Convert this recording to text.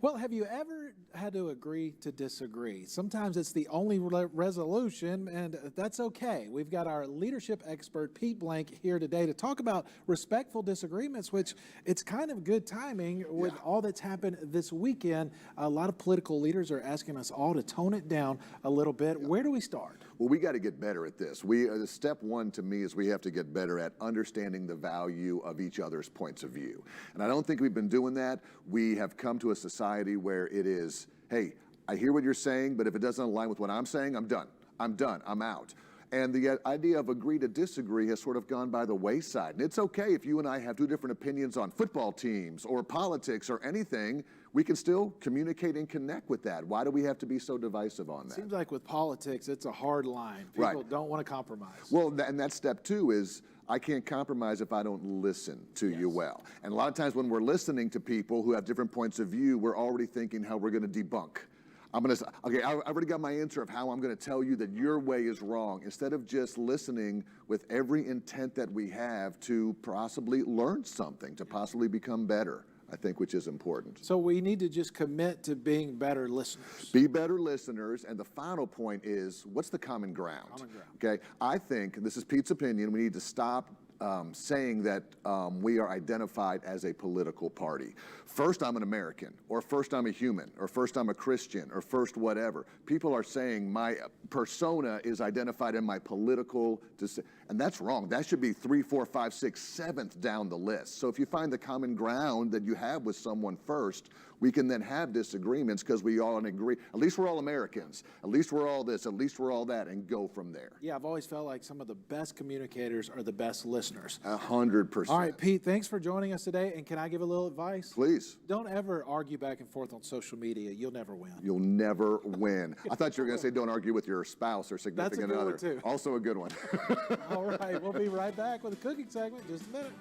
Well, have you ever had to agree to disagree? Sometimes it's the only resolution, and that's okay. We've got our leadership expert, Pete Blank, here today to talk about respectful disagreements, which it's kind of good timing with all that's happened this weekend. A lot of political leaders are asking us all to tone it down a little bit. Where do we start? Well, we got to get better at this. Step one to me is we have to get better at understanding the value of each other's points of view. And I don't think we've been doing that. We have come to a society where it is, hey, I hear what you're saying, but if it doesn't align with what I'm saying, I'm done. I'm out. And the idea of agree to disagree has sort of gone by the wayside. And it's okay if you and I have two different opinions on football teams or politics or anything. We can still communicate and connect with that. Why do we have to be so divisive on that? Seems like with politics, it's a hard line. People don't want to compromise. Well, and that's step two is I can't compromise if I don't listen to you well. And a lot of times when we're listening to people who have different points of view, we're already thinking how we're going to debunk. Okay, I've already got my answer of how I'm going to tell you that your way is wrong, instead of just listening with every intent that we have to possibly learn something, to possibly become better, I think, which is important. So we need to just commit to being better listeners. Be better listeners, and the final point is, what's the common ground? Okay, I think, this is Pete's opinion, we need to stop saying that we are identified as a political party. First, I'm an American, or first I'm a human, or first I'm a Christian, or first whatever. People are saying my persona is identified in my political, and that's wrong. That should be 3, 4, 5, 6, 7th down the list. So if you find the common ground that you have with someone first, we can then have disagreements because we all agree. At least we're all Americans. At least we're all this. At least we're all that, and go from there. Yeah, I've always felt like some of the best communicators are the best listeners. 100%. All right, Pete, thanks for joining us today. And can I give a little advice? Please. Don't ever argue back and forth on social media. You'll never win. You'll never win. I thought you were going to say don't argue with your spouse or significant other. That's a good one, too. Also a good one. All right, we'll be right back with a cooking segment in just a minute.